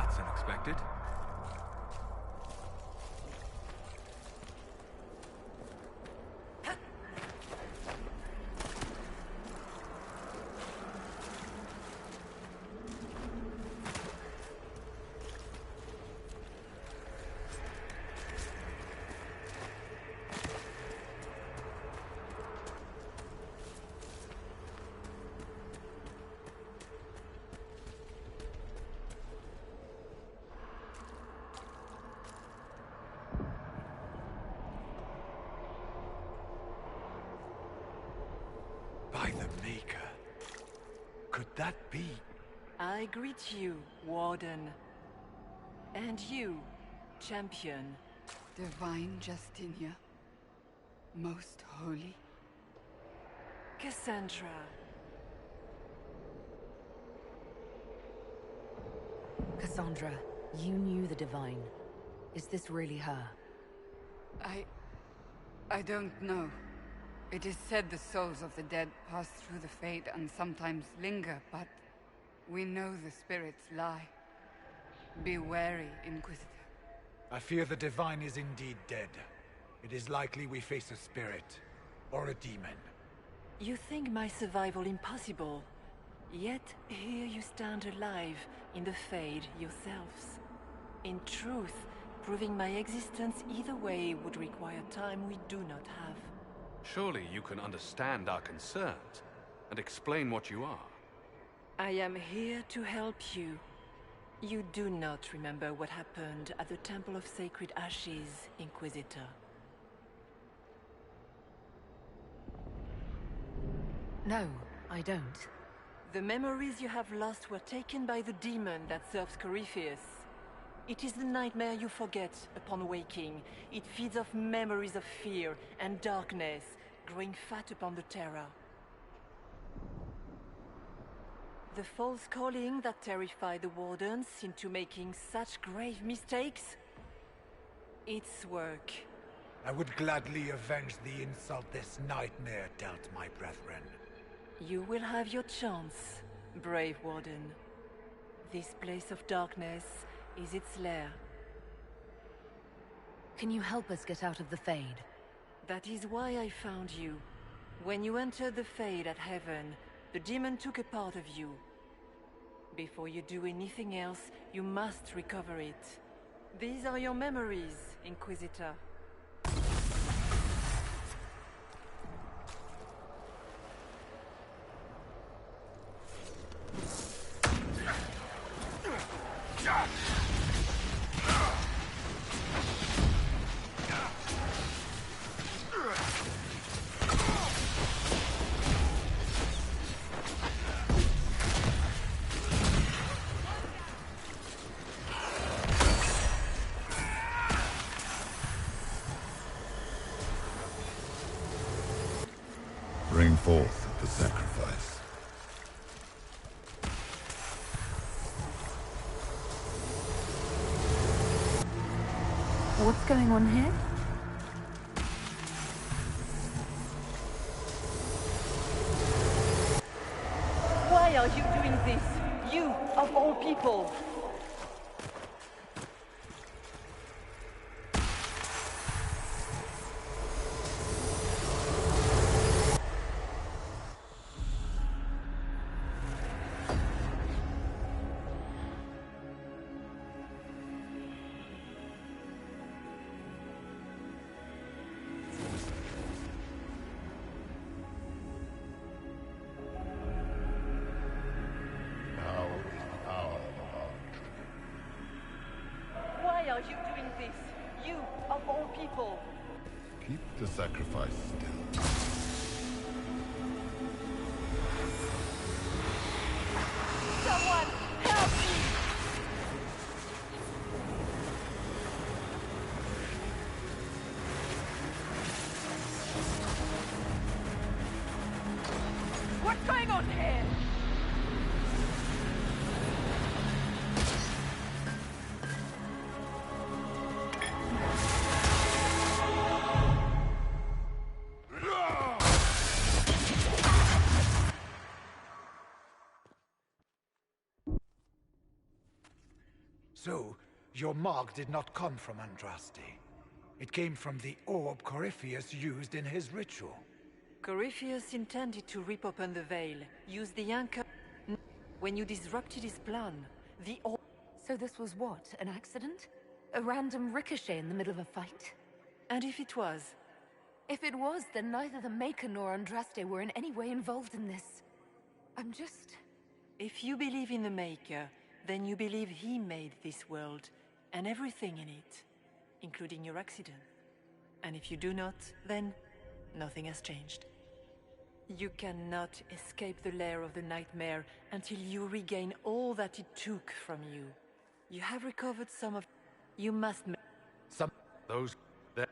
That's unexpected. By the Maker. Could that be? I greet you, Warden. And you, Champion. Divine Justinia. Most holy. Cassandra. Cassandra, you knew the Divine. Is this really her? I don't know. It is said the souls of the dead pass through the Fade and sometimes linger, but we know the spirits lie. Be wary, Inquisitor. I fear the Divine is indeed dead. It is likely we face a spirit, or a demon. You think my survival impossible, yet here you stand alive in the Fade yourselves. In truth, proving my existence either way would require time we do not have. Surely you can understand our concerns and explain what you are. I am here to help you. You do not remember what happened at the Temple of Sacred Ashes, Inquisitor. No, I don't. The memories you have lost were taken by the demon that serves Corypheus. It is the nightmare you forget upon waking. It feeds off memories of fear and darkness, growing fat upon the terror. The false calling that terrified the Wardens into making such grave mistakes? Its work. I would gladly avenge the insult this nightmare dealt my brethren. You will have your chance, brave Warden. This place of darkness is its lair. Can you help us get out of the Fade? That is why I found you. When you entered the Fade at Heaven, the demon took a part of you. Before you do anything else, you must recover it. These are your memories, Inquisitor. Bring forth the sacrifice. What's going on here? Why are you doing this? You, of all people! Why are you doing this? You, of all people! Keep the sacrifice still. Someone, help me! What's going on here? So, your mark did not come from Andraste. It came from the orb Corypheus used in his ritual. Corypheus intended to rip open the veil, use the anchor... When you disrupted his plan, the orb... So this was what? An accident? A random ricochet in the middle of a fight? And if it was? If it was, then neither the Maker nor Andraste were in any way involved in this. I'm just... If you believe in the Maker, then you believe he made this world, and everything in it, including your accident. And if you do not, then nothing has changed. You cannot escape the lair of the nightmare until you regain all that it took from you. You have recovered some of... You must... Some... Those... that...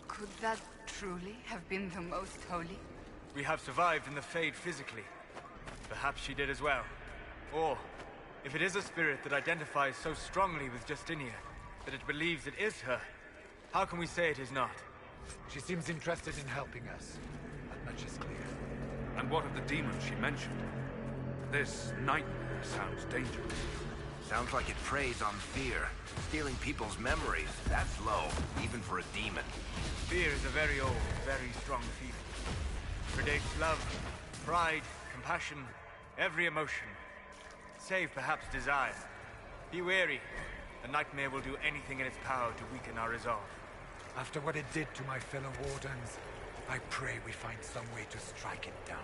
Could that truly have been the Most Holy? We have survived in the Fade physically. Perhaps she did as well. Or, if it is a spirit that identifies so strongly with Justinia, that it believes it is her, how can we say it is not? She seems interested in helping us. That much is clear. And what of the demon she mentioned? This nightmare sounds dangerous. Sounds like it preys on fear. Stealing people's memories. That's low, even for a demon. Fear is a very old, very strong feeling. Predates love, pride, compassion, every emotion. Save perhaps desire. Be wary. The nightmare will do anything in its power to weaken our resolve. After what it did to my fellow Wardens, I pray we find some way to strike it down.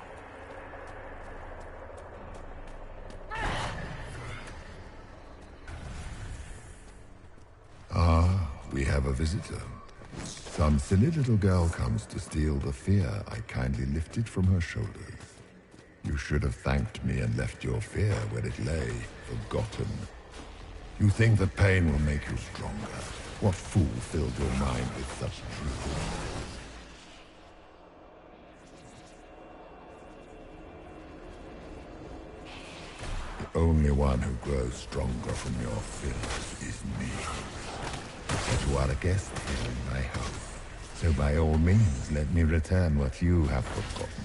Ah, we have a visitor. Some silly little girl comes to steal the fear I kindly lifted from her shoulders. You should have thanked me and left your fear where it lay, forgotten. You think that pain will make you stronger. What fool filled your mind with such dreams? The only one who grows stronger from your fears is me. But you are a guest here in my house, so by all means let me return what you have forgotten.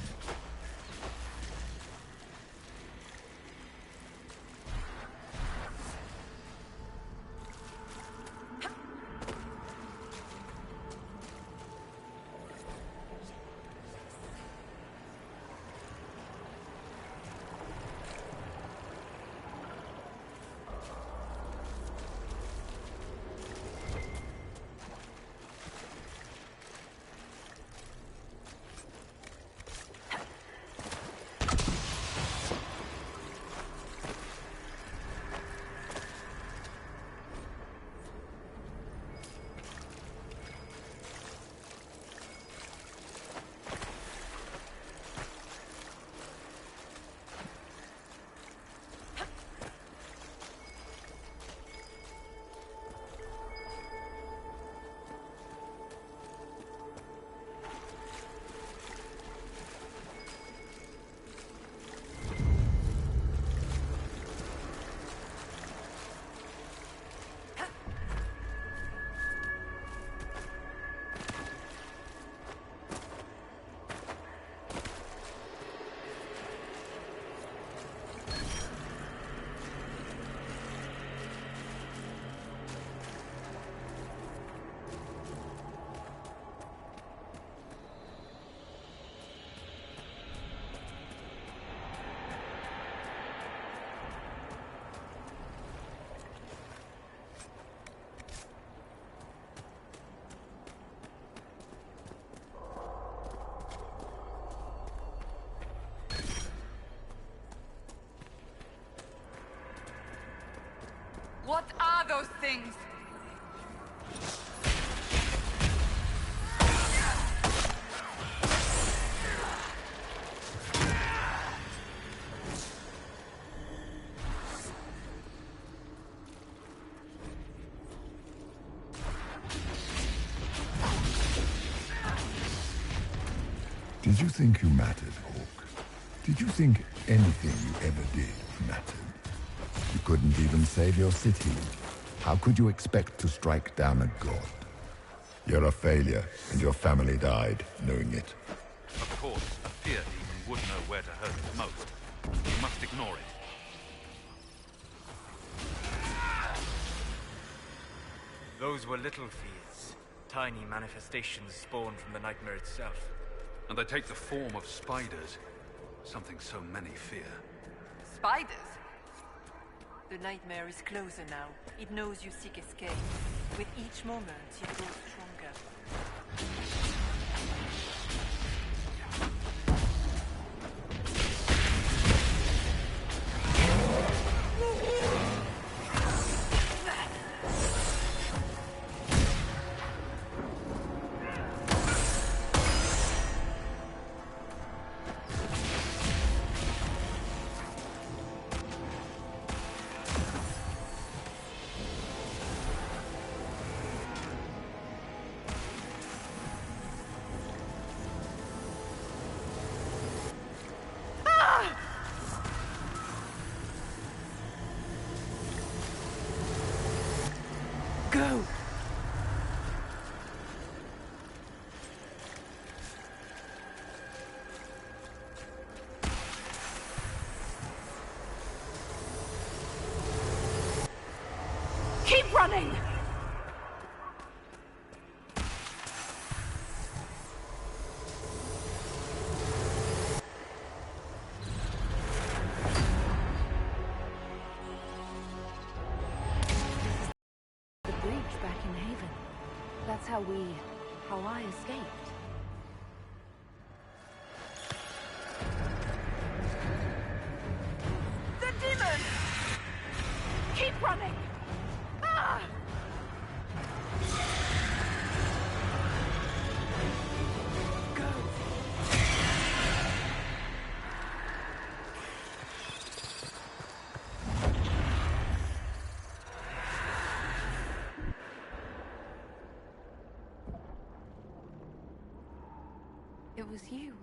What are those things? Did you think you mattered, Hawk? Did you think anything you ever did mattered? You couldn't even save your city. How could you expect to strike down a god? You're a failure, and your family died knowing it. Of course, a fear demon would know where to hurt it most. You must ignore it. Those were little fears. Tiny manifestations spawned from the nightmare itself. And they take the form of spiders. Something so many fear. Spiders? The nightmare is closer now. It knows you seek escape. With each moment, it grows stronger. Go! Keep running! The breach back in Haven. That's how I escaped. The demon! Keep running! Ah! It was you.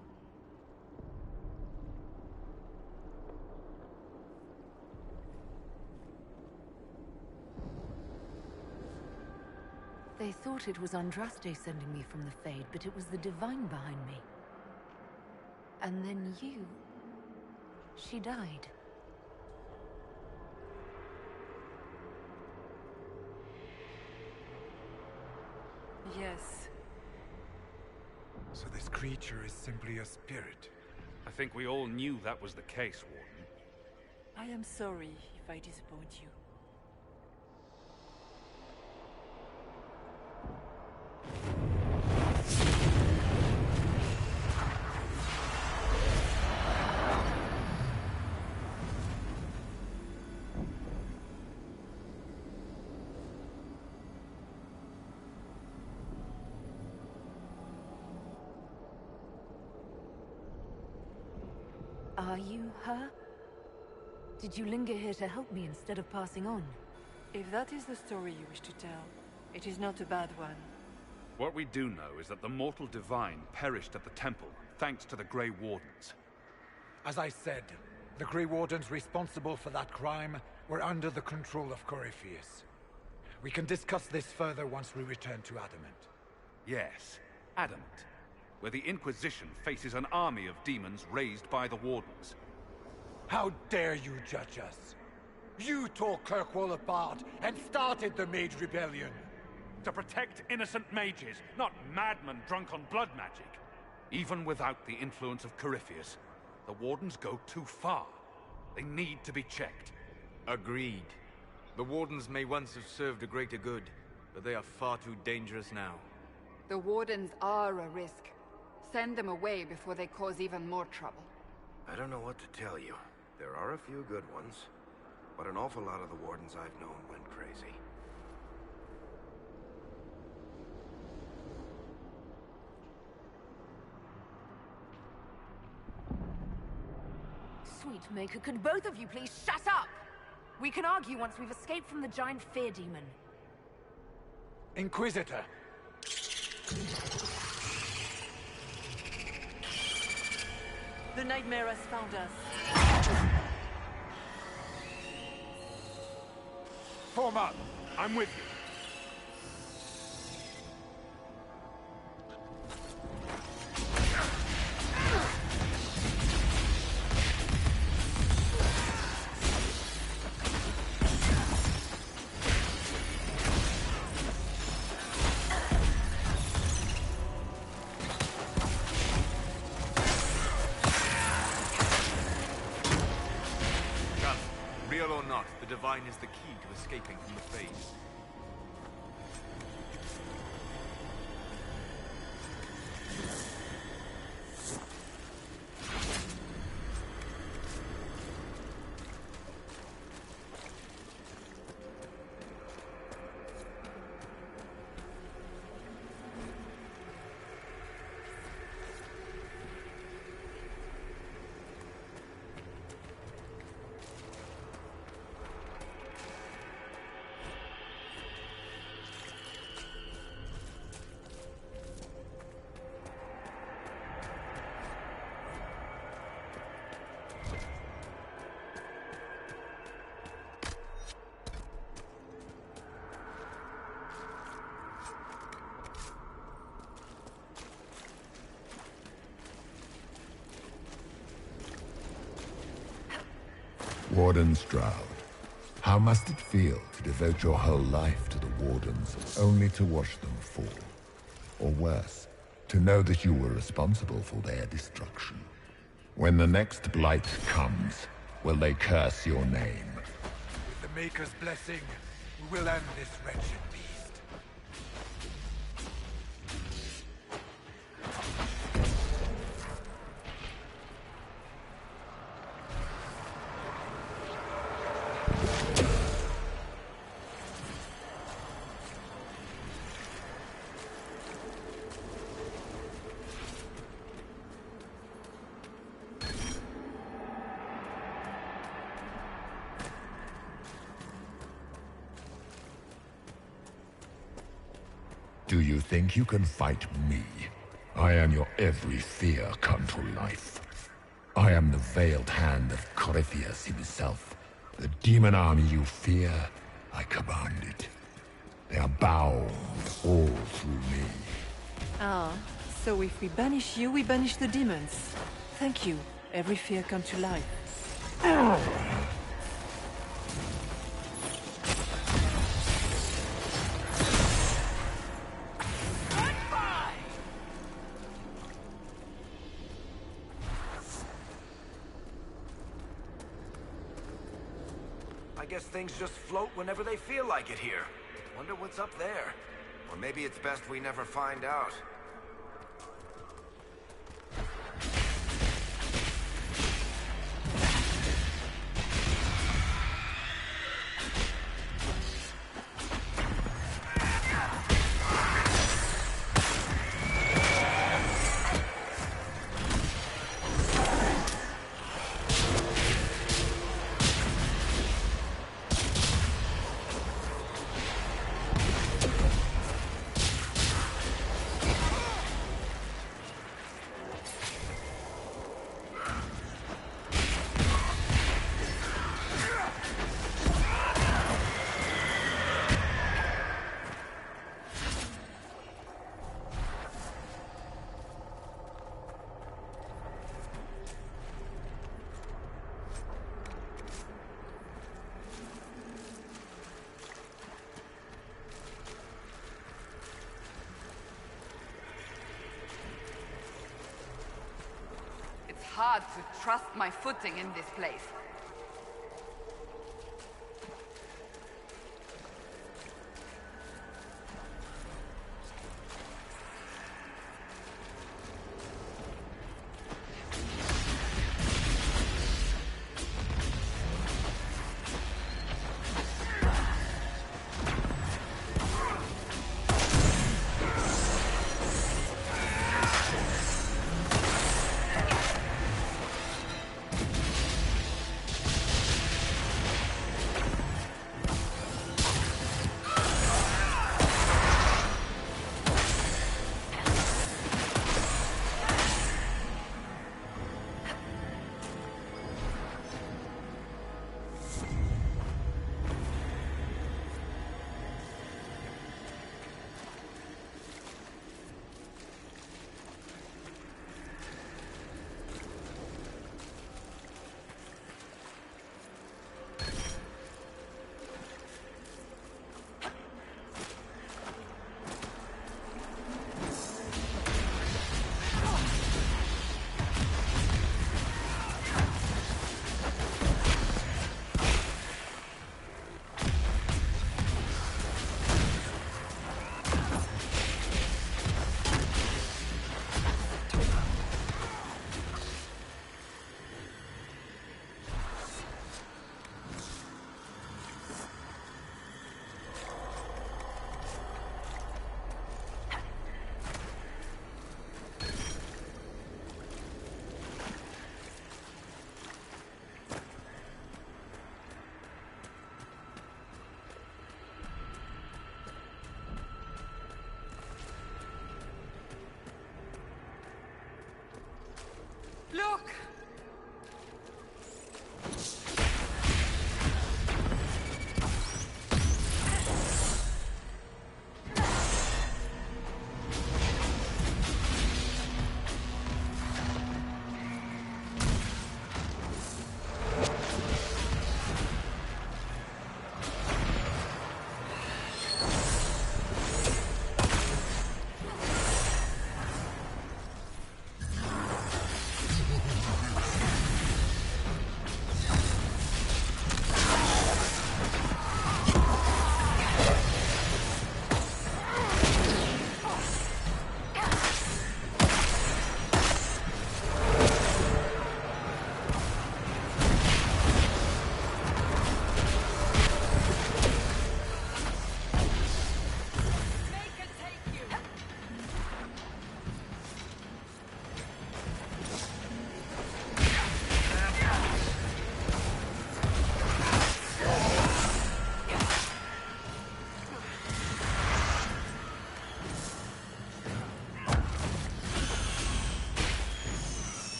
They thought it was Andraste sending me from the Fade, but it was the Divine behind me. And then you... She died. Yes. So this creature is simply a spirit. I think we all knew that was the case, Warden. I am sorry if I disappoint you. Are you her? Did you linger here to help me instead of passing on? If that is the story you wish to tell, it is not a bad one. What we do know is that the mortal divine perished at the temple, thanks to the Grey Wardens. As I said, the Grey Wardens responsible for that crime were under the control of Corypheus. We can discuss this further once we return to Adamant. Yes, Adamant, where the Inquisition faces an army of demons raised by the Wardens. How dare you judge us? You tore Kirkwall apart and started the Mage Rebellion! To protect innocent mages, not madmen drunk on blood magic. Even without the influence of Corypheus, the Wardens go too far. They need to be checked. Agreed. The Wardens may once have served a greater good, but they are far too dangerous now. The Wardens are a risk. Send them away before they cause even more trouble. I don't know what to tell you. There are a few good ones, but an awful lot of the Wardens I've known went crazy. Sweet Maker, could both of you please shut up? We can argue once we've escaped from the giant fear demon. Inquisitor! The nightmare has found us. Form up! I'm with you. divine is the key to escaping from the Fade. Warden Stroud, how must it feel to devote your whole life to the Wardens, only to watch them fall? Or worse, to know that you were responsible for their destruction? When the next blight comes, will they curse your name? With the Maker's blessing, we will end this wretched beast. Do you think you can fight me? I am your every fear come to life. I am the veiled hand of Corypheus himself. The demon army you fear, I command it. Their bow all through me. Ah, so if we banish you, we banish the demons. Thank you. Every fear come to life. I guess things just float whenever they feel like it here. Wonder what's up there. Or maybe it's best we never find out. Hard to trust my footing in this place.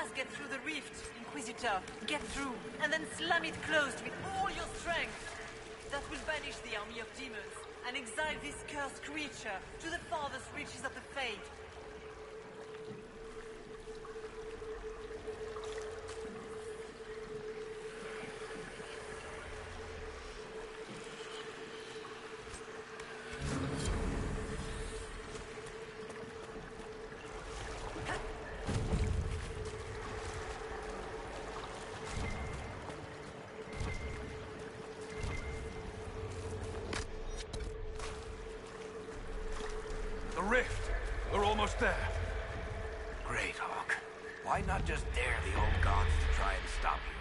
must get through the rift, Inquisitor. Get through, and then slam it closed with all your strength. That will banish the army of demons, and exile this cursed creature to the farthest reaches of the Fade. There. Great, Hawk. Why not just dare the old gods to try and stop you?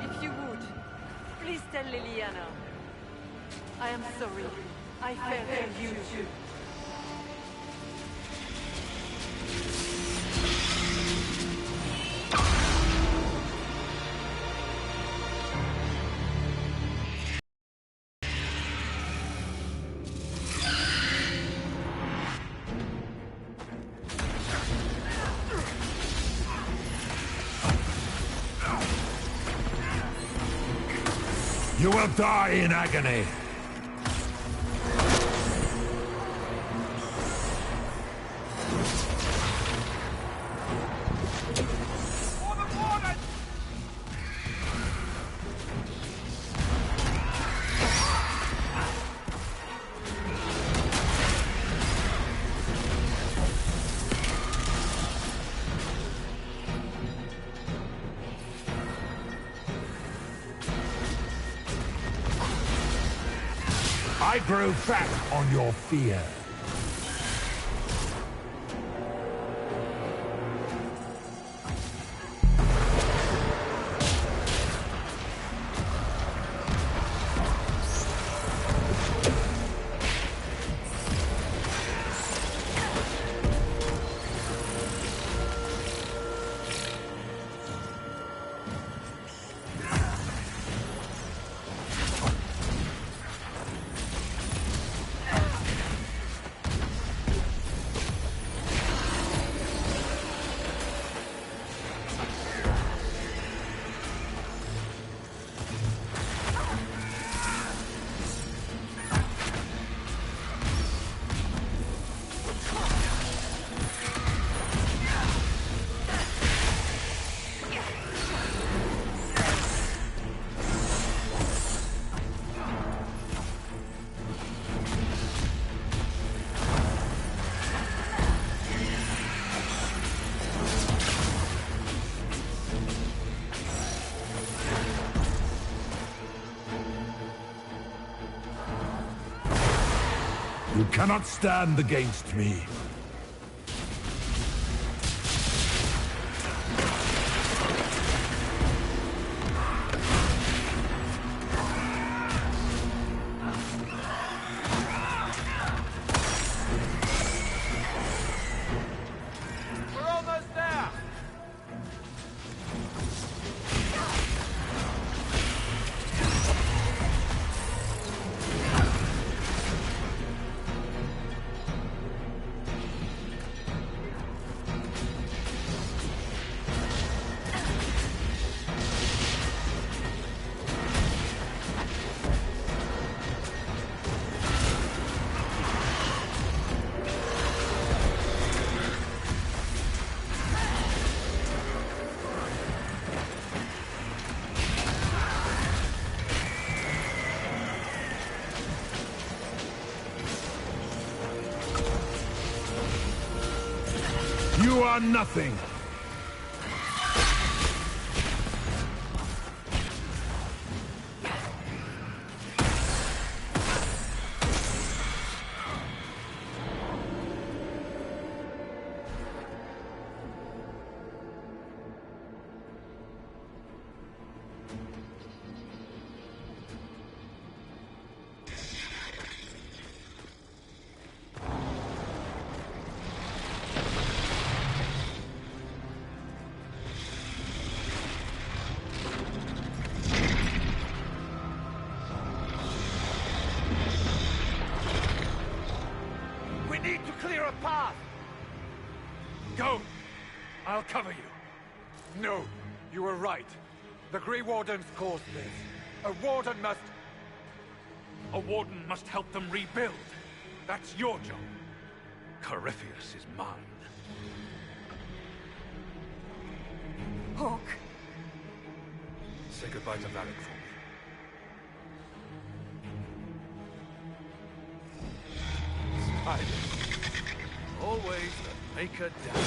If you would, please tell Liliana. I am sorry. I failed you too. You will die in agony. I grow fat on your fear. You cannot stand against me. We're almost there! You are nothing. I'll cover you. No, you were right. The Grey Wardens caused this. A Warden must... A Warden must help them rebuild. That's your job. Corypheus is mine. Hawk. Say goodbye to Varric for me. Silence. Always the maker down.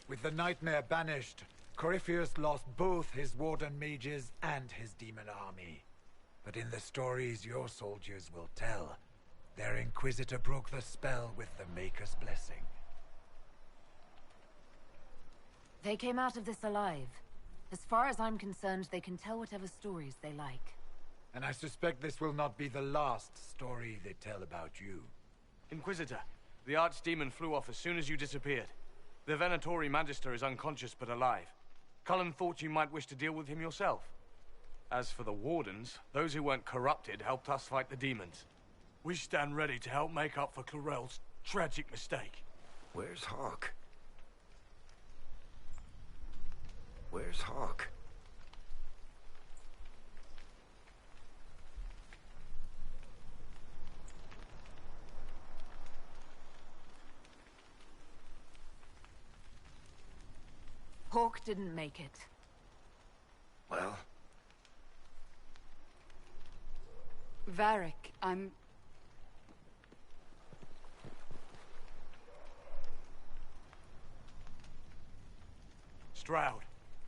With the nightmare banished, Corypheus lost both his Warden mages and his demon army. But in the stories your soldiers will tell, their Inquisitor broke the spell with the Maker's blessing. They came out of this alive. As far as I'm concerned, they can tell whatever stories they like. And I suspect this will not be the last story they tell about you. Inquisitor, the Archdemon flew off as soon as you disappeared. The Venatori Magister is unconscious but alive. Cullen thought you might wish to deal with him yourself. As for the Wardens, those who weren't corrupted helped us fight the demons. We stand ready to help make up for Clarel's tragic mistake. Where's Hawk? Where's Hawk? Hawk didn't make it. Well? Varric, I'm... Stroud,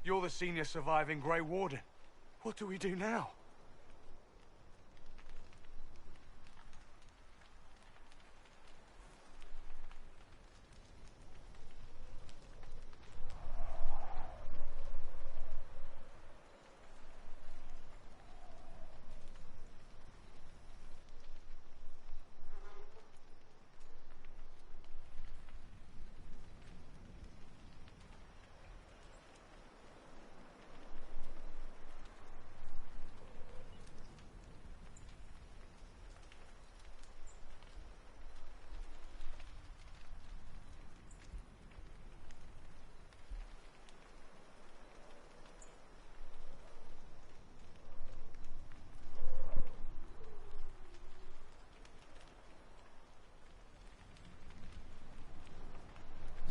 you're the senior surviving Grey Warden. What do we do now?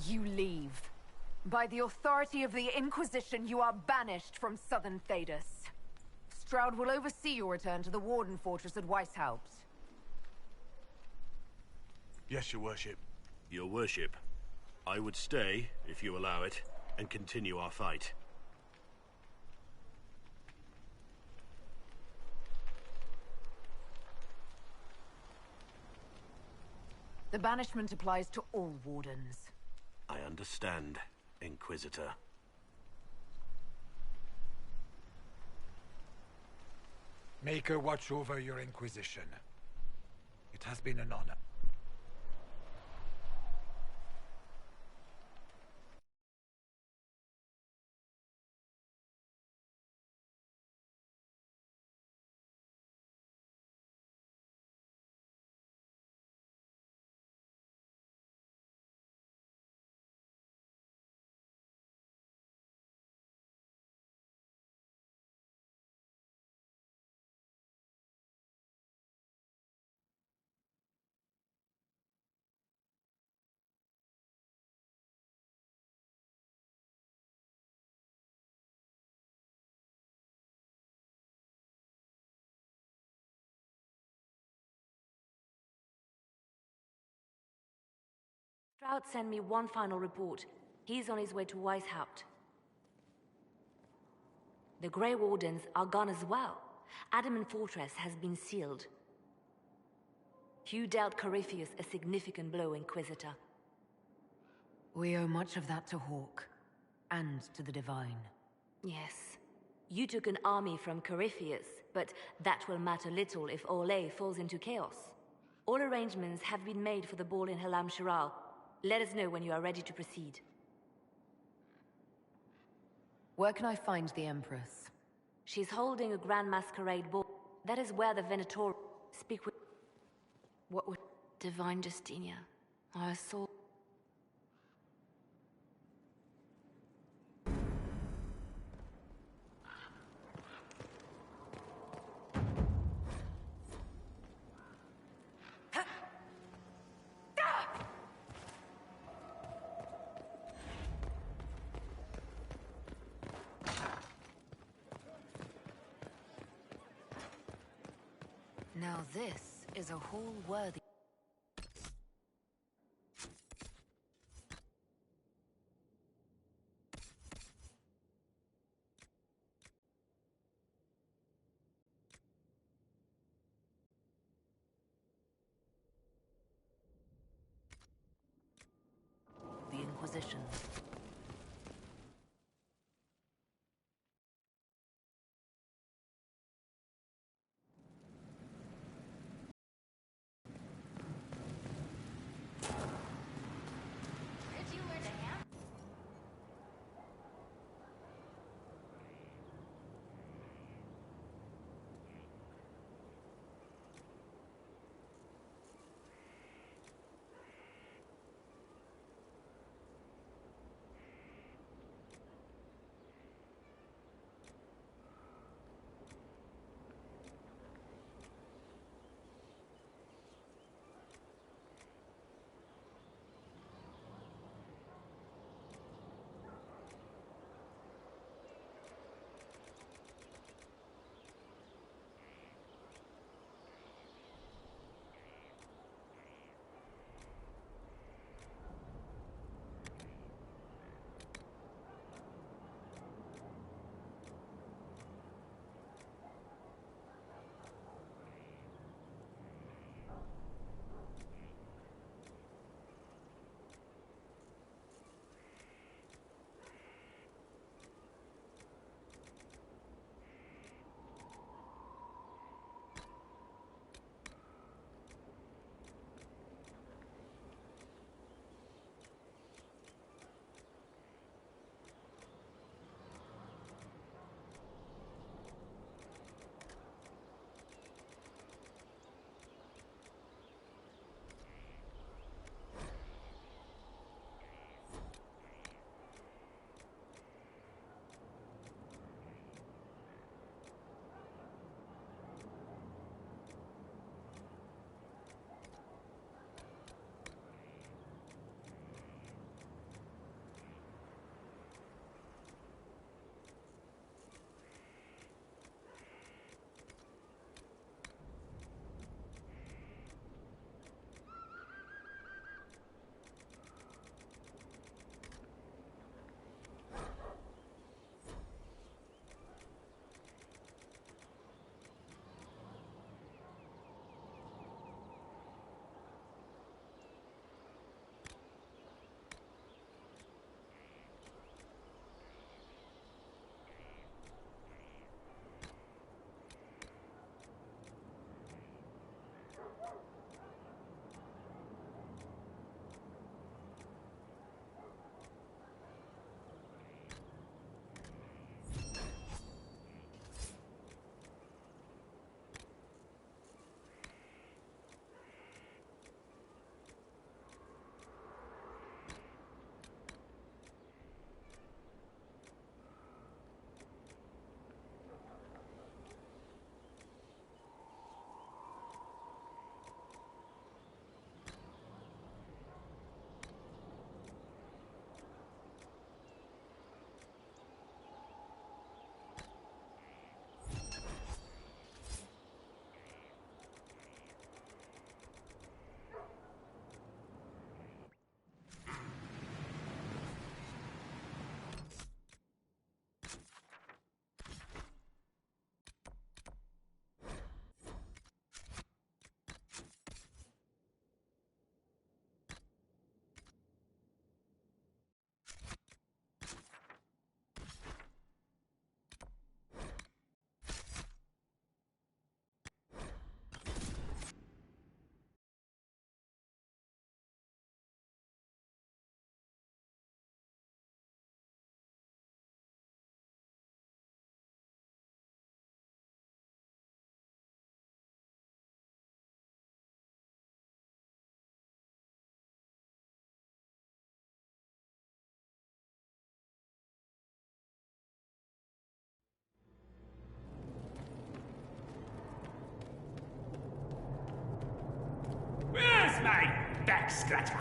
You leave. By the authority of the Inquisition, you are banished from Southern Thedas. Stroud will oversee your return to the Warden Fortress at Weishaupt. Yes, your worship. Your worship, I would stay, if you allow it, and continue our fight. The banishment applies to all Wardens. I understand, Inquisitor. Maker watch over your Inquisition. It has been an honor. Stroud sent me one final report. He's on his way to Weishaupt. The Grey Wardens are gone as well. Adamant Fortress has been sealed. You dealt Corypheus a significant blow, Inquisitor. We owe much of that to Hawk, and to the Divine. Yes. You took an army from Corypheus, but that will matter little if Orlais falls into chaos. All arrangements have been made for the ball in Halam Shiral. Let us know when you are ready to proceed. Where can I find the Empress? She's holding a grand masquerade ball. That is where the Venator speak with... What would... Divine Justinia. I saw... Now this is a hall worthy... the Inquisition. my back scratcher.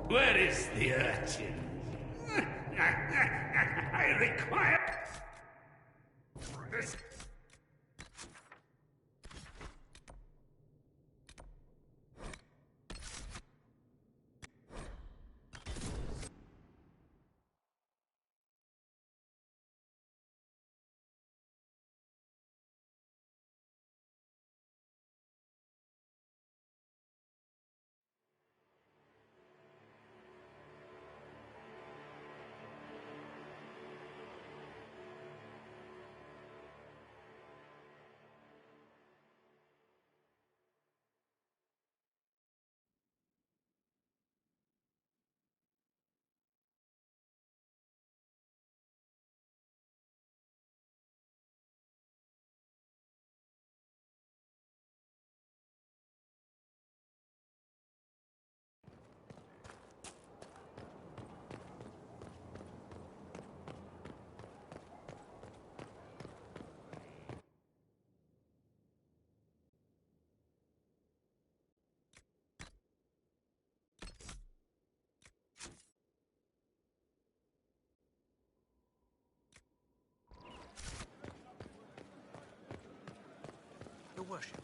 Where is the urchin? I require... this... Your worship.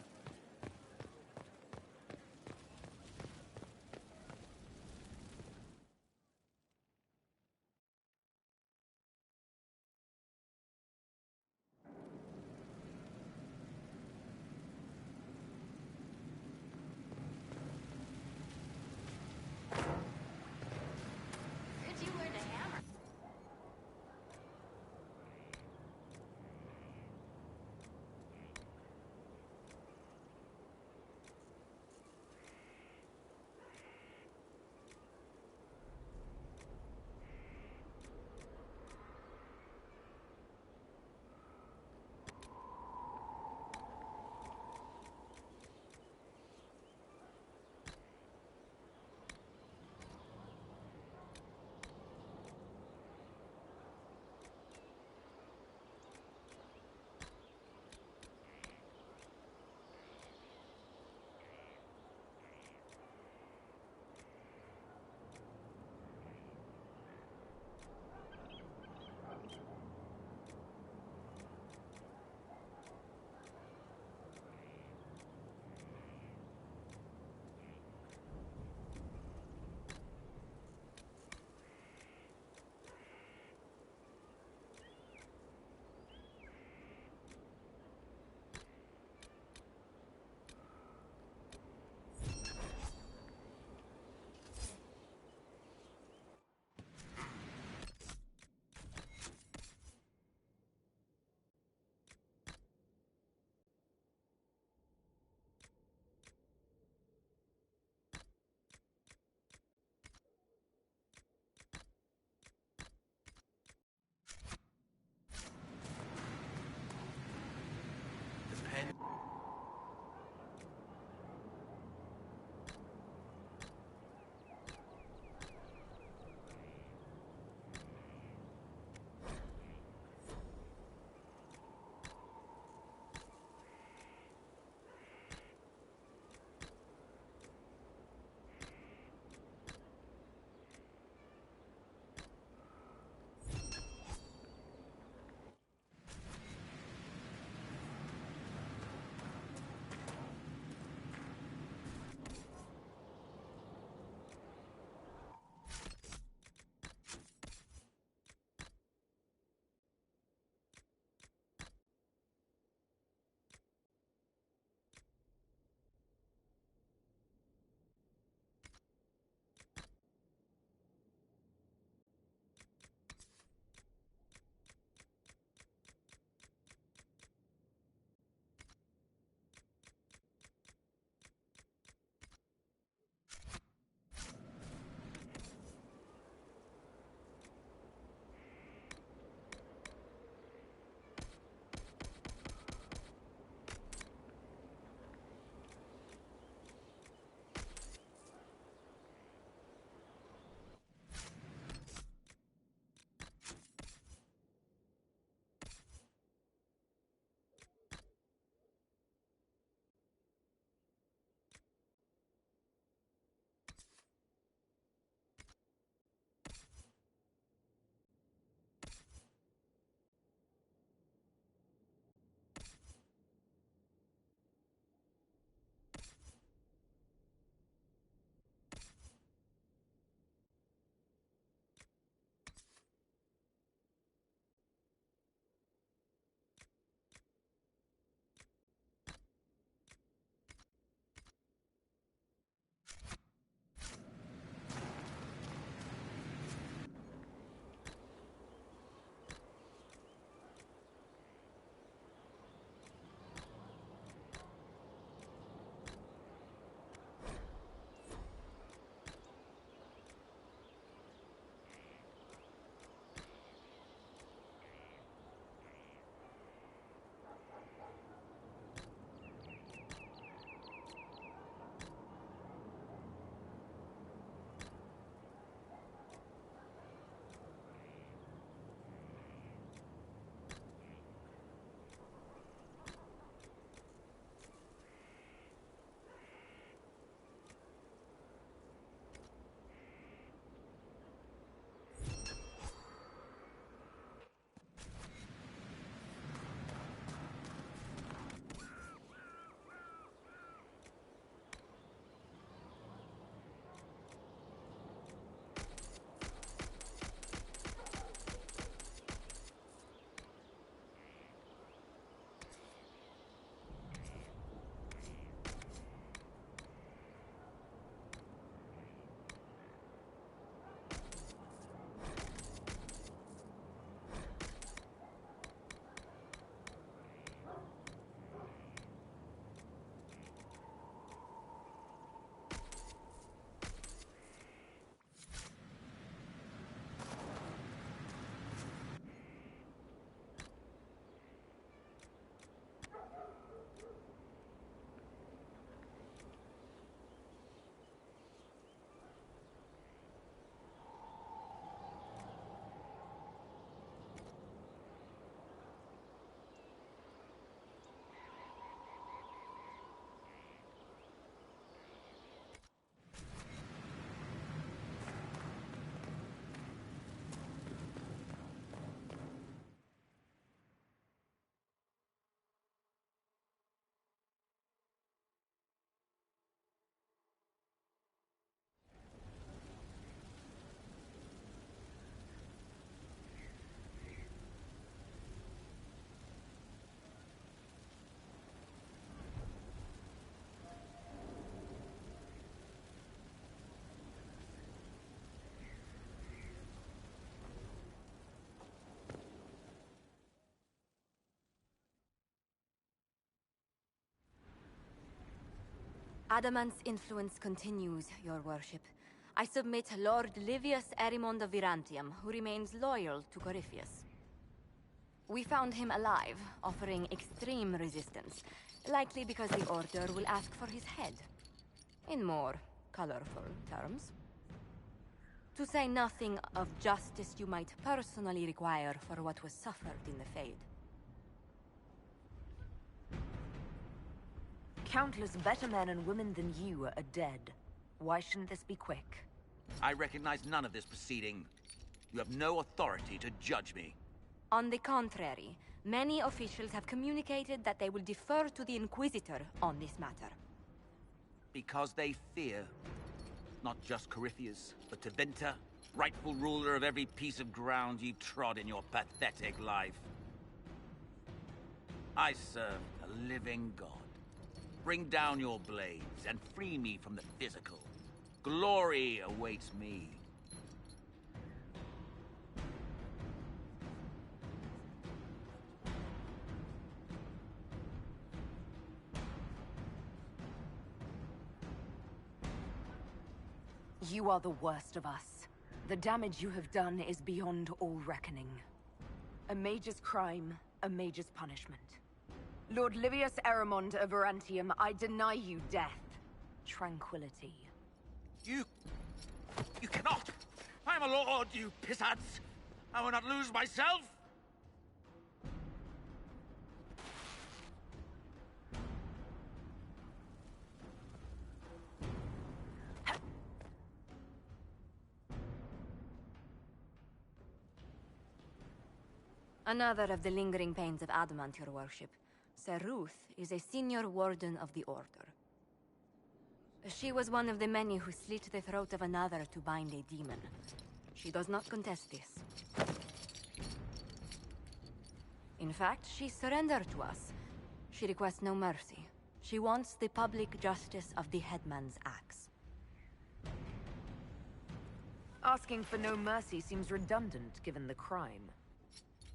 Adamant's influence continues, your worship. I submit Lord Livius Erimond of Virantium, who remains loyal to Corypheus. We found him alive, offering extreme resistance, likely because the Order will ask for his head. In more colorful terms. To say nothing of justice you might personally require for what was suffered in the Fade. Countless better men and women than you are dead. Why shouldn't this be quick? I recognize none of this proceeding. You have no authority to judge me. On the contrary, many officials have communicated that they will defer to the Inquisitor on this matter. Because they fear. Not just Corypheus, but Tevinter, rightful ruler of every piece of ground you trod in your pathetic life. I serve a living god. Bring down your blades and free me from the physical. Glory awaits me. You are the worst of us. The damage you have done is beyond all reckoning. A mage's crime, a mage's punishment. Lord Livius Erimond of Virantium, I deny you death. Tranquility. You cannot! I'm a lord, you pissants! I will not lose myself! Another of the lingering pains of Adamant, your worship. Sir Ruth is a senior warden of the Order. She was one of the many who slit the throat of another to bind a demon. She does not contest this. In fact, she surrendered to us. She requests no mercy. She wants the public justice of the headman's axe. Asking for no mercy seems redundant given the crime.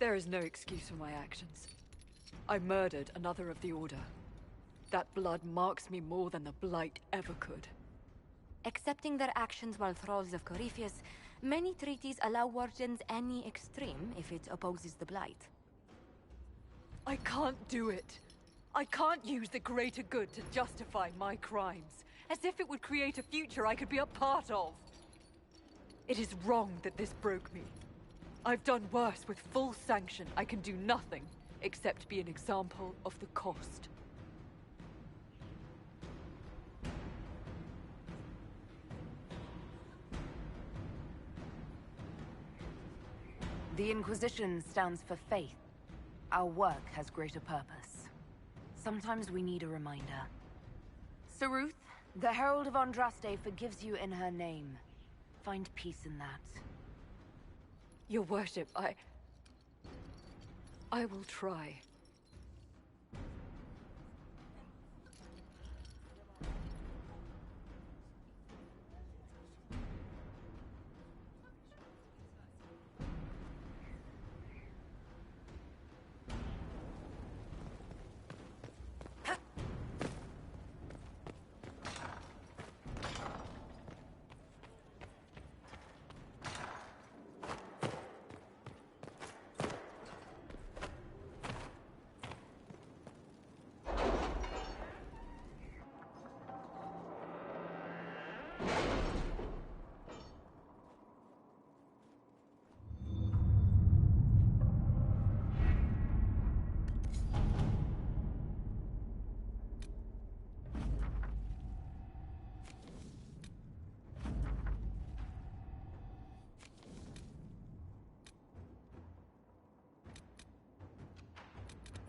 There is no excuse for my actions. I murdered another of the Order. That blood marks me more than the Blight ever could. Accepting their actions while thralls of Corypheus, many treaties allow wardens any extreme if it opposes the Blight. I can't do it. I can't use the greater good to justify my crimes, as if it would create a future I could be a part of. It is wrong that this broke me. I've done worse with full sanction. I can do nothing except be an example of the cost. The Inquisition stands for faith. Our work has greater purpose. Sometimes we need a reminder. Sir Ruth, the Herald of Andraste forgives you in her name. Find peace in that. Your worship, I will try.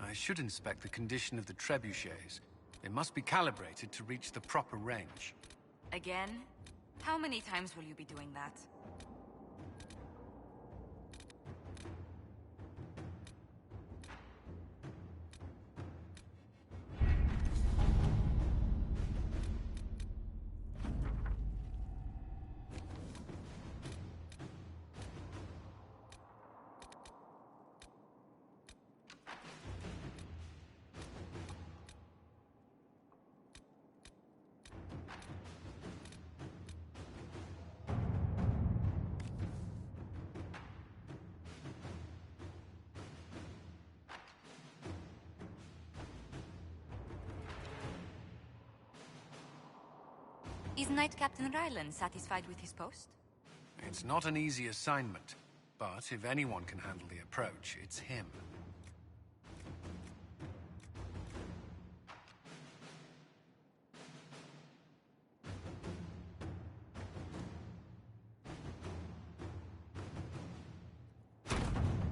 I should inspect the condition of the trebuchets. They must be calibrated to reach the proper range. Again? How many times will you be doing that? Is Knight Captain Ryland satisfied with his post? It's not an easy assignment, but if anyone can handle the approach, it's him.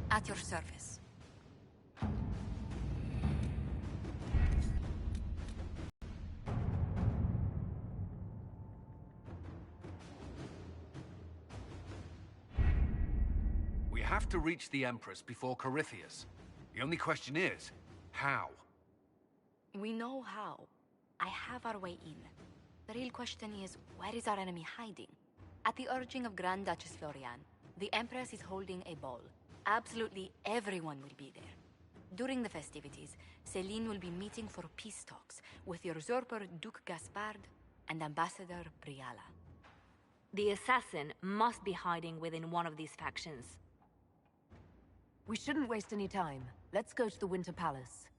At your service. We have to reach the Empress before Corypheus. The only question is, how? We know how. I have our way in. The real question is, where is our enemy hiding? At the urging of Grand Duchess Florian, the Empress is holding a ball. Absolutely everyone will be there. During the festivities, Celine will be meeting for peace talks with usurper Duke Gaspard and Ambassador Briala. The assassin must be hiding within one of these factions. We shouldn't waste any time. Let's go to the Winter Palace.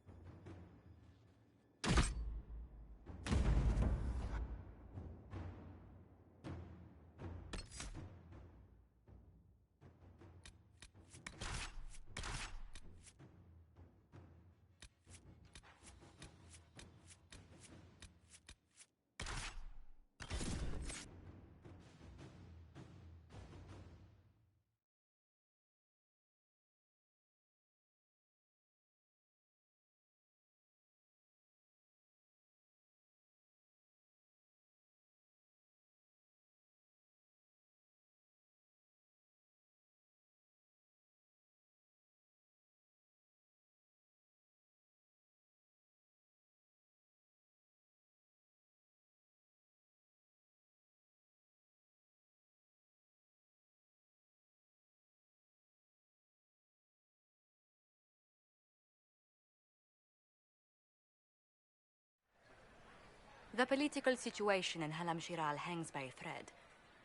The political situation in Halam Shiral hangs by a thread.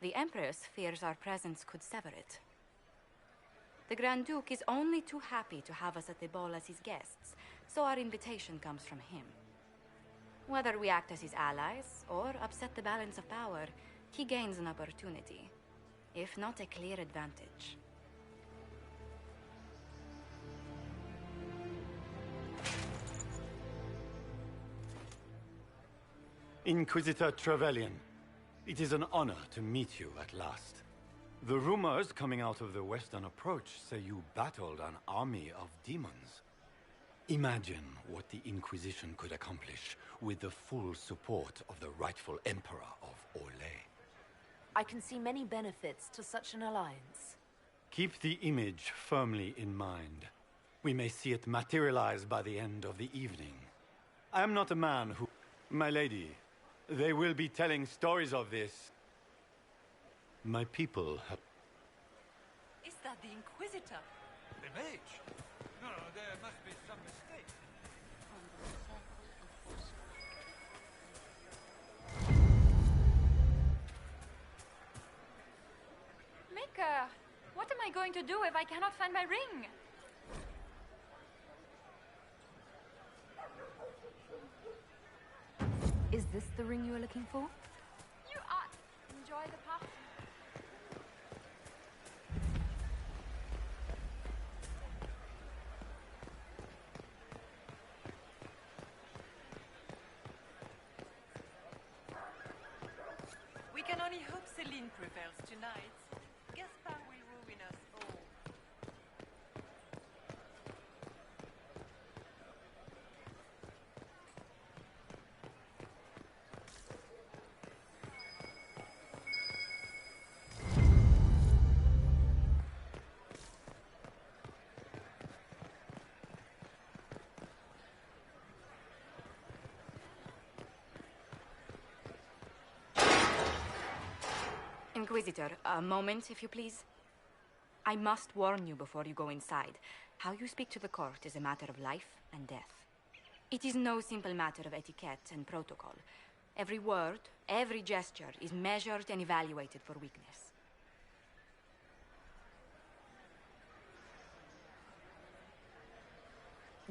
The Empress fears our presence could sever it. The Grand Duke is only too happy to have us at the ball as his guests, so our invitation comes from him. Whether we act as his allies or upset the balance of power, he gains an opportunity, if not a clear advantage. Inquisitor Trevelyan, it is an honor to meet you at last. The rumors coming out of the Western Approach say you battled an army of demons. Imagine what the Inquisition could accomplish with the full support of the rightful Emperor of Orlais. I can see many benefits to such an alliance. Keep the image firmly in mind. We may see it materialize by the end of the evening. I am not a man who... My lady, they will be telling stories of this. My people have... Is that the Inquisitor? The mage? No, there must be some mistake. Mika, what am I going to do if I cannot find my ring? Is this the ring you were looking for? You are... Enjoy the party. We can only hope Celine prevails tonight. Gaspard will ruin us all. Inquisitor, a moment, if you please. I must warn you before you go inside. How you speak to the court is a matter of life and death. It is no simple matter of etiquette and protocol. Every word, every gesture is measured and evaluated for weakness.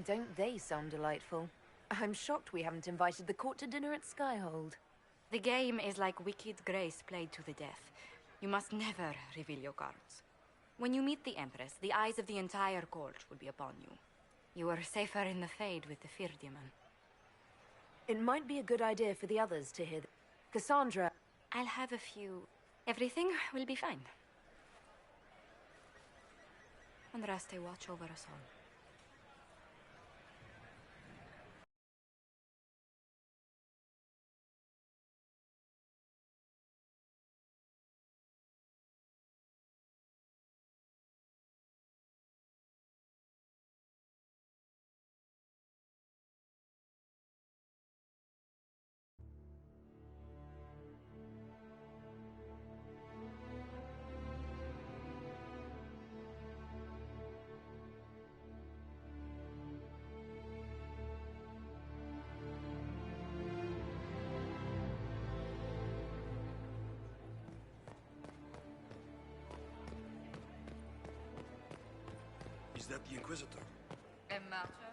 Don't they sound delightful? I'm shocked we haven't invited the court to dinner at Skyhold. The game is like Wicked Grace played to the death. You must never reveal your cards. When you meet the Empress, the eyes of the entire court will be upon you. You are safer in the Fade with the Fear Demon. It might be a good idea for the others to hear Cassandra... I'll have a few... Everything will be fine. And Raste watch over us all. Is that the Inquisitor? A martyr?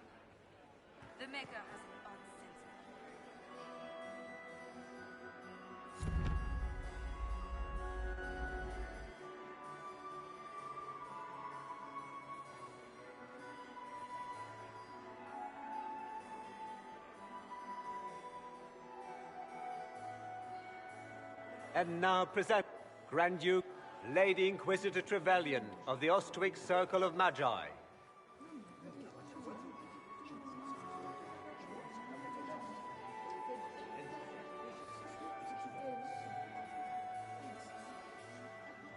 The Maker has an odd sense. And now present Grand Duke, Lady Inquisitor Trevelyan of the Ostwick Circle of Magi.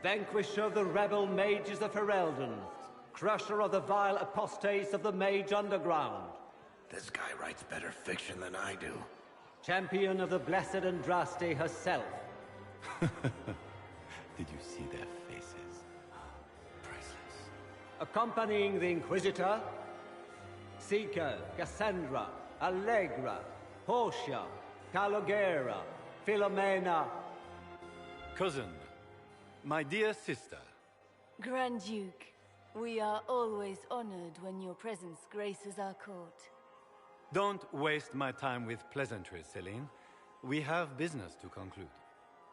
Vanquisher of the rebel mages of Ferelden, crusher of the vile apostates of the Mage Underground. This guy writes better fiction than I do. Champion of the Blessed Andraste herself. Did you see their faces? Priceless. Accompanying the Inquisitor, Seeker, Cassandra, Allegra, Portia, Calogera, Philomena. Cousin, my dear sister. Grand Duke, we are always honored when your presence graces our court. Don't waste my time with pleasantries, Celine. We have business to conclude.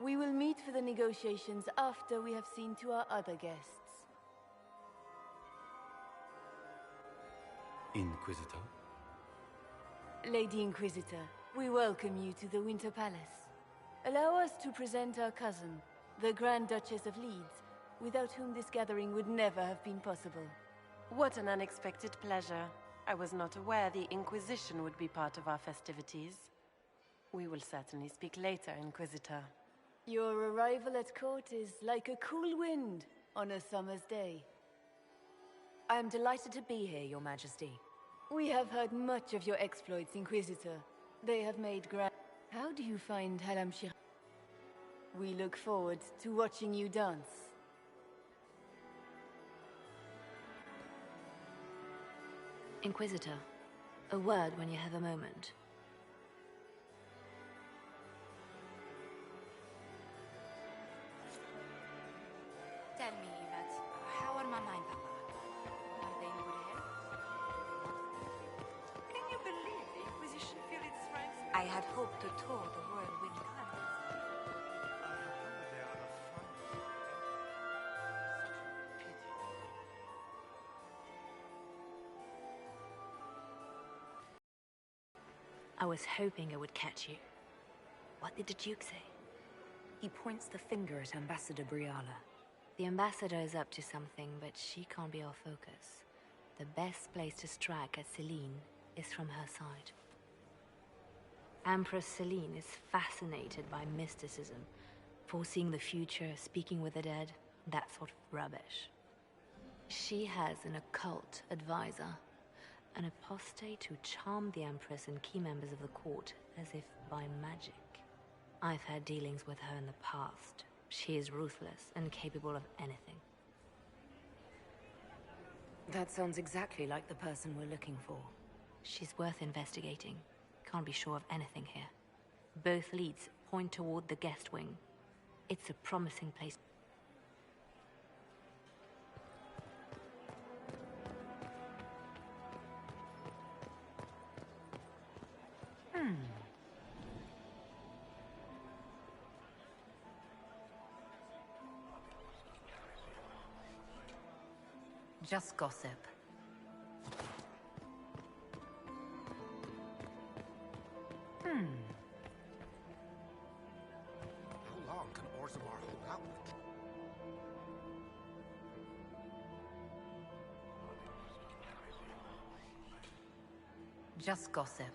We will meet for the negotiations after we have seen to our other guests. Inquisitor? Lady Inquisitor, we welcome you to the Winter Palace. Allow us to present our cousin, the Grand Duchess of Leeds, without whom this gathering would never have been possible. What an unexpected pleasure. I was not aware the Inquisition would be part of our festivities. We will certainly speak later, Inquisitor. Your arrival at court is like a cool wind on a summer's day. I am delighted to be here, Your Majesty. We have heard much of your exploits, Inquisitor. They have made grand... How do you find Halamshir? We look forward to watching you dance. Inquisitor, a word when you have a moment. Tell me, Yvette, how are Mama and Papa? Are they in good health? Can you believe the Inquisition feel its ranks? I had hoped to tour the royal wing gardens. I was hoping I would catch you. What did the Duke say? He points the finger at Ambassador Briala. The ambassador is up to something, but she can't be our focus. The best place to strike at Celine is from her side. Empress Celine is fascinated by mysticism, foreseeing the future, speaking with the dead, that sort of rubbish. She has an occult advisor, an apostate who charmed the Empress and key members of the court as if by magic. I've had dealings with her in the past. She is ruthless and capable of anything. That sounds exactly like the person we're looking for. She's worth investigating. Can't be sure of anything here. Both leads point toward the guest wing. It's a promising place. Just gossip. How long can Orzammar hold out? Just gossip.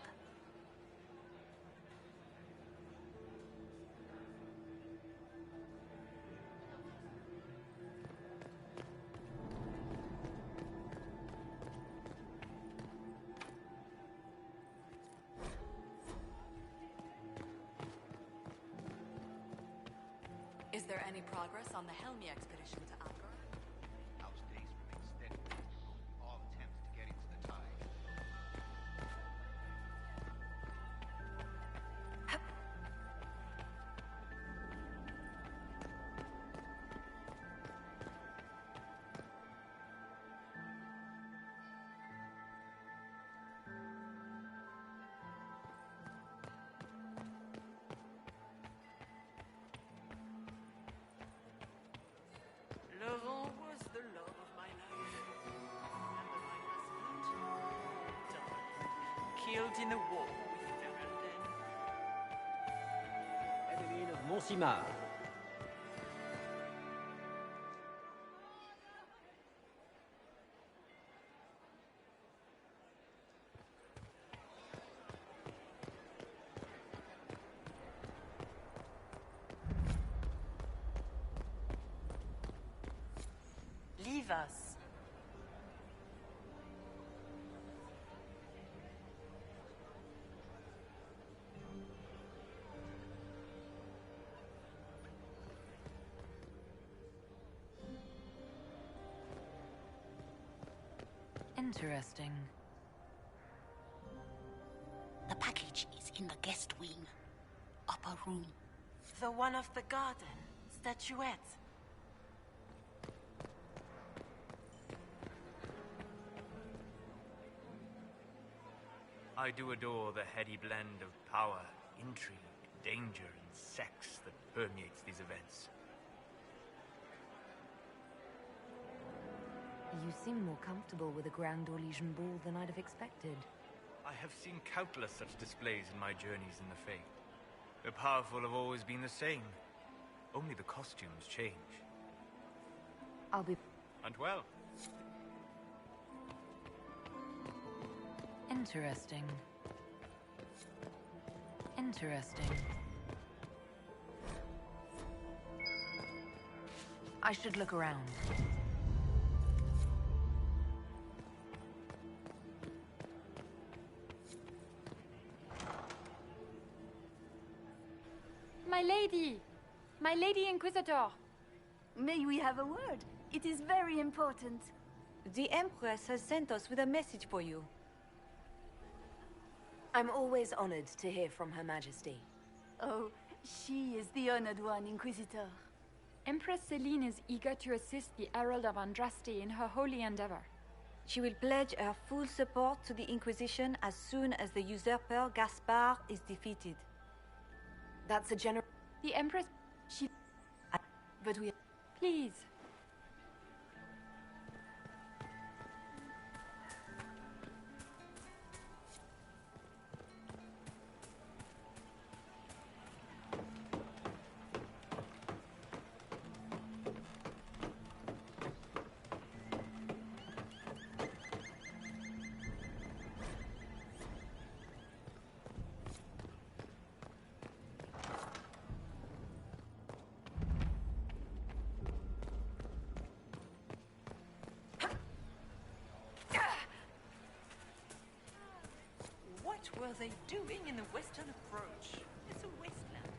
Is there any progress on the Helmi expedition to Akar? House days remain steady. All attempts to get into the tide. Laurent was the love of my life. And my husband died. Killed in a war with Ferelden. Emeline of Monsimar. Leave us. Interesting. The package is in the guest wing. Upper room. The one of the garden. Statuette. I do adore the heady blend of power, intrigue, danger, and sex that permeates these events. You seem more comfortable with a Grand Orlesian ball than I'd have expected. I have seen countless such displays in my journeys in the Fae. The powerful have always been the same. Only the costumes change. I'll be... And well. Interesting. Interesting. I should look around. My lady! My lady Inquisitor! May we have a word? It is very important. The Empress has sent us with a message for you. I'm always honored to hear from Her Majesty. Oh, she is the honored one, Inquisitor. Empress Celine is eager to assist the Herald of Andraste in her holy endeavor. She will pledge her full support to the Inquisition as soon as the usurper Gaspard is defeated. That's a general... The Empress... She... But we... Please. What were they doing in the western approach? It's a wasteland.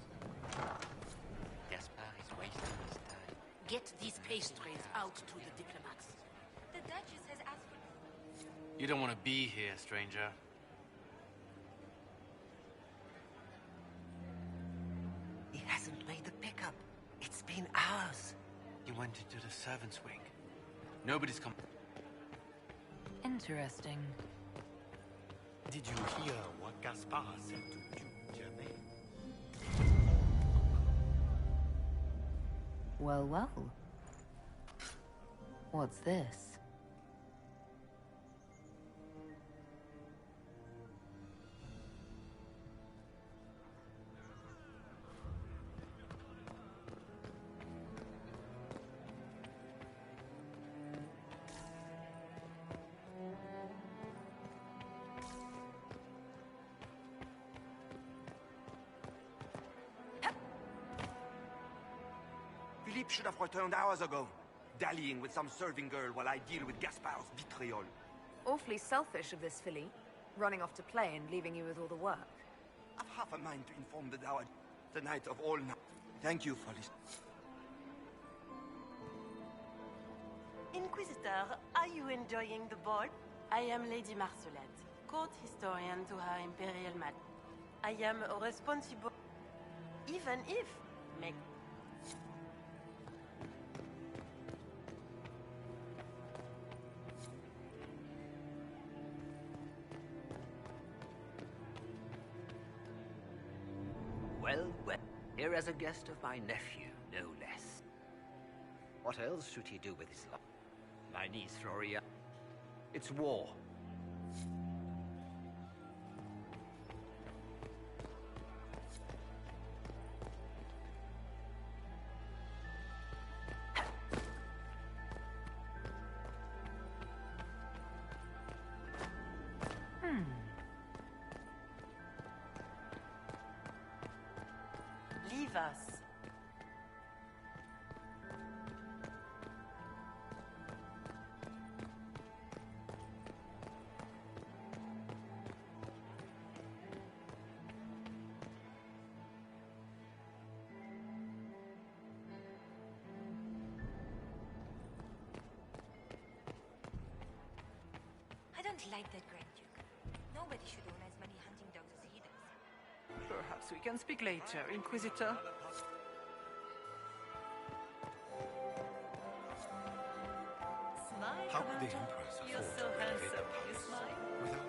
Gaspard is wasting his time. Get these pastries out to the diplomats. The Duchess has asked for... You don't want to be here, stranger. He hasn't made the pickup. It's been hours. He went into the servants' wing. Nobody's come... Interesting. Did you hear what Gaspard said to Duke Germain? Well, well. What's this? Philippe should have returned hours ago, dallying with some serving girl while I deal with Gaspar's vitriol. Awfully selfish of this filly, running off to play and leaving you with all the work. I've half a mind to inform the Dowager tonight of all night. Thank you for listening. Inquisitor, are you enjoying the ball? I am Lady Marcelette, court historian to Her Imperial Majesty. I am responsible, even if... Make... Well, well, here as a guest of my nephew, no less. What else should he do with his life? My niece, Floria. It's war. Leave us. I don't like that Grand Duke. Nobody should own as many hunting dogs as he does. Perhaps we can speak later, Inquisitor. Smile, How could the Commander. Empress You're afford so to renovate the handsome. You palace smile? without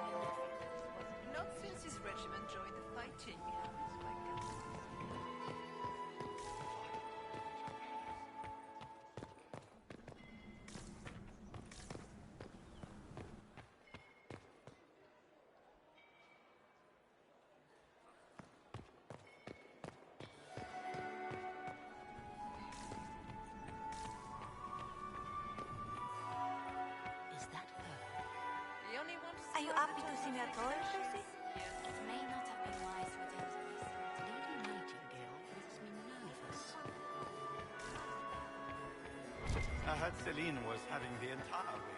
what? Not since his regiment joined the fighting. Is that her? The only one Are you happy to see me at all, Josie? It may not have been wise to attempt this. Lady Nightingale makes me nervous. I heard Celine was having the entire week.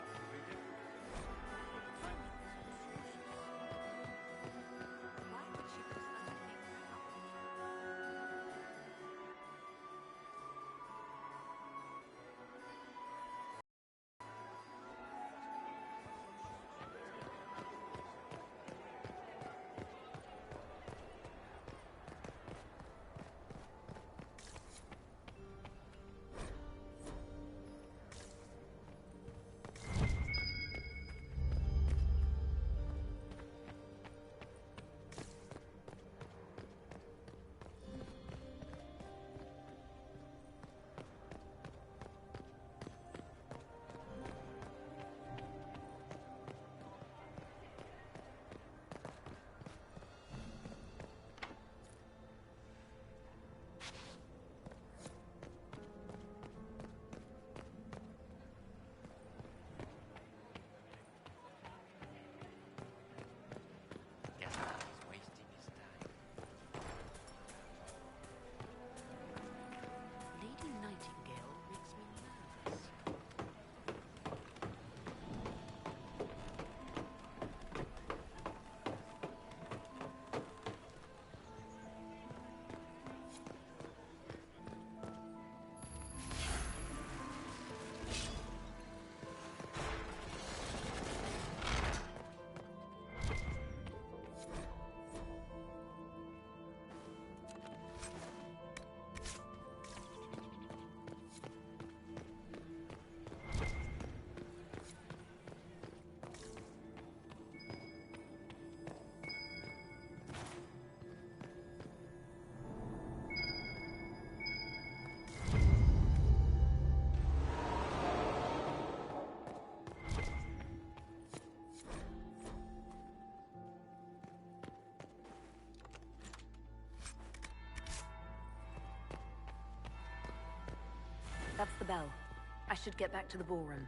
Lady Nightingale makes me nervous. That's the bell. I should get back to the ballroom.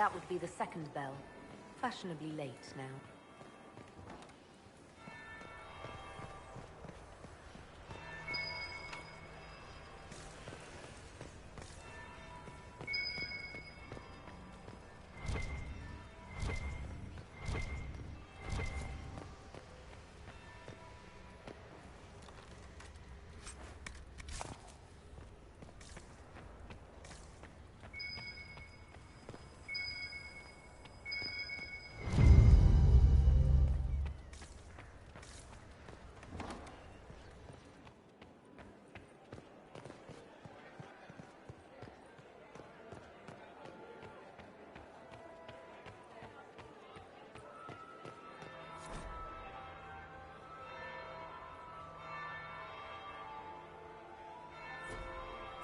That would be the second bell. Fashionably late now.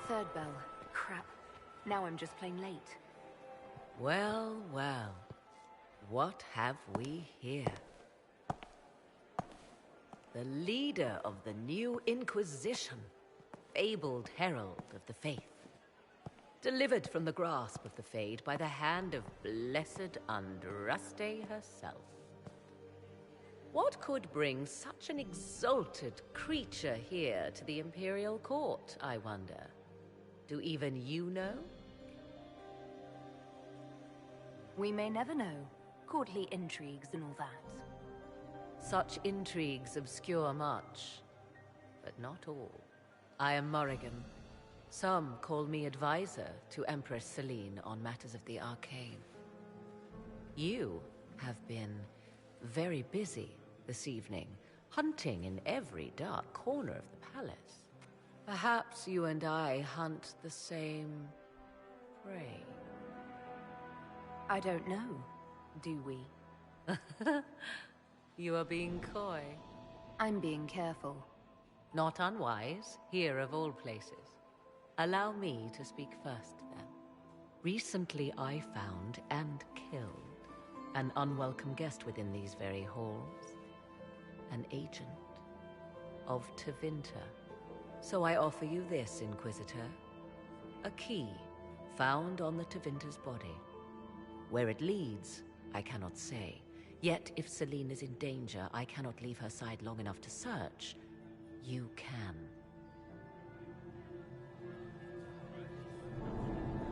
Third bell. Crap. Now I'm just plain late. Well, well. What have we here? The leader of the new Inquisition, fabled herald of the faith. Delivered from the grasp of the Fade by the hand of blessed Andraste herself. What could bring such an exalted creature here to the Imperial Court, I wonder? Do even you know? We may never know. Courtly intrigues and all that. Such intrigues obscure much, but not all. I am Morrigan. Some call me advisor to Empress Celine on matters of the arcane. You have been very busy this evening, hunting in every dark corner of the palace. Perhaps you and I hunt the same prey. I don't know. Do we? You are being coy. I'm being careful. Not unwise, here of all places. Allow me to speak first, then. Recently I found and killed an unwelcome guest within these very halls. An agent of Tevinter. So I offer you this, Inquisitor. A key found on the Tevinter's body. Where it leads, I cannot say. Yet, if Celine is in danger, I cannot leave her side long enough to search. You can.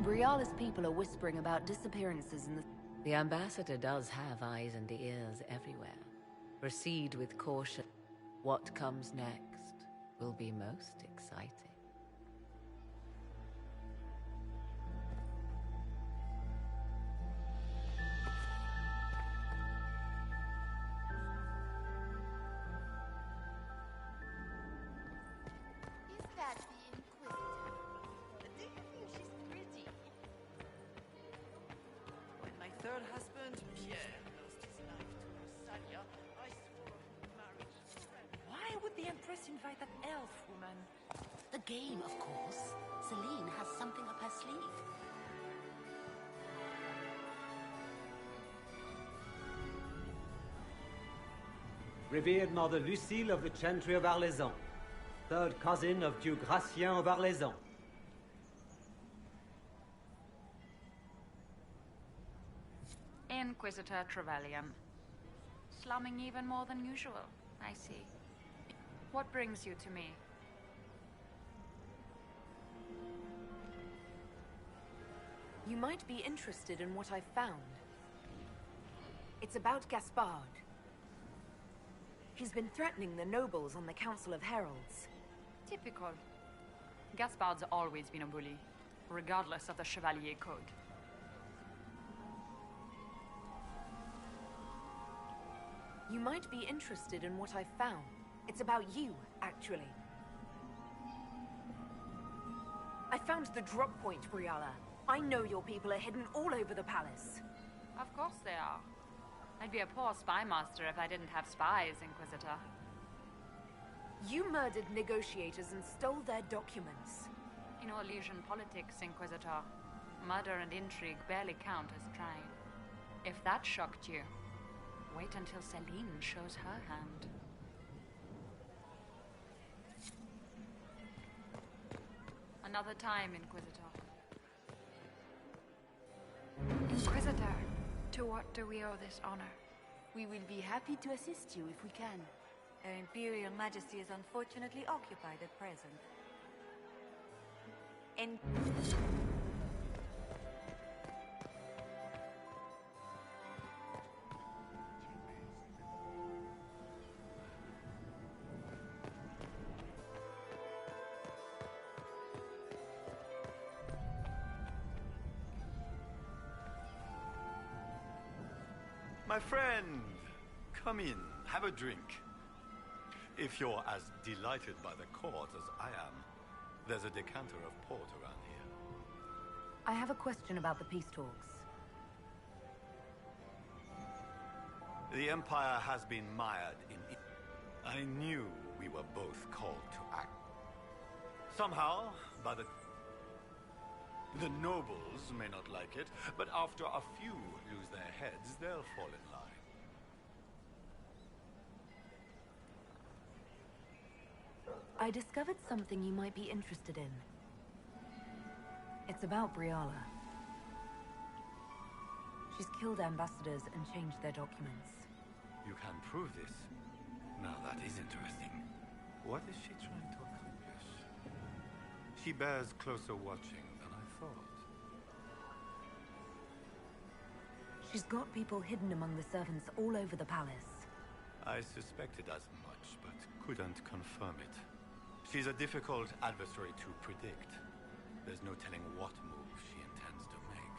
Briala's people are whispering about disappearances in the... The Ambassador does have eyes and ears everywhere. Proceed with caution. What comes next will be most exciting. Is that the Inquisitor? Do you think she's pretty? When my third husband, Pierre, lost his life to Rosalia, I swore marriage to friend. Why would the Empress invite that elf woman? The game, of course. Celine has something up her sleeve. Revered Mother Lucille of the Chantry of Arlezan, third cousin of Duke Gratien of Arlezan. Inquisitor Trevelyan. Slumming even more than usual, I see. What brings you to me? You might be interested in what I've found. It's about Gaspard. He's been threatening the nobles on the Council of Heralds. Typical. Gaspard's always been a bully, regardless of the Chevalier Code. You might be interested in what I've found. It's about you, actually. I found the drop point, Briala. I know your people are hidden all over the palace. Of course they are. I'd be a poor spy master if I didn't have spies, Inquisitor. You murdered negotiators and stole their documents. In Orlesian politics, Inquisitor, murder and intrigue barely count as trying. If that shocked you, wait until Celine shows her hand. Another time, Inquisitor. Is Inquisitor, to what do we owe this honor? We will be happy to assist you if we can. Her Imperial Majesty is unfortunately occupied at present. My friend, come in, have a drink. If you're as delighted by the court as I am, there's a decanter of port around here. I have a question about the peace talks. The Empire has been mired in it. I knew we were both called to act. Somehow, by the nobles may not like it, but after a few lose their heads, they'll fall in line. I discovered something you might be interested in. It's about Briala. She's killed ambassadors and changed their documents. You can prove this? Now that is interesting. What is she trying to accomplish? She bears closer watching than I thought. She's got people hidden among the servants all over the palace. I suspected as much, but couldn't confirm it. She's a difficult adversary to predict. There's no telling what move she intends to make.